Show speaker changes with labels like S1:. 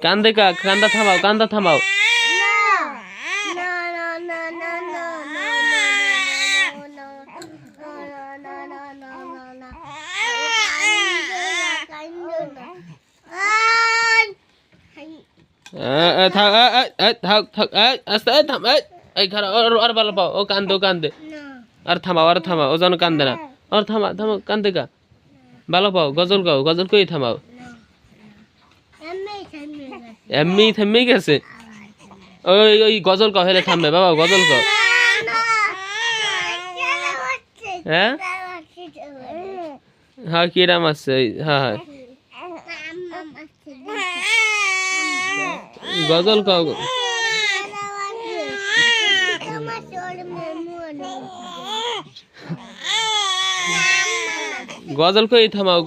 S1: কান্দে কা কান্দা থামাও কান্দা থামাও থাক থাক থাক আস্তে থাম এই খারাপ আর ভালো পাও ও কান্দে আর থামাও ও যেন কান্দে না আর থামাও কান্দে কা ভালো পাও গজল কই থামাও এমনি থেমে গেছে ওই গজল গাও হেলে থামবে বাবা গজল গাও হ্যাঁ হ্যাঁ কিরাম আছে হ্যাঁ গজল গাও গজল কই থামাও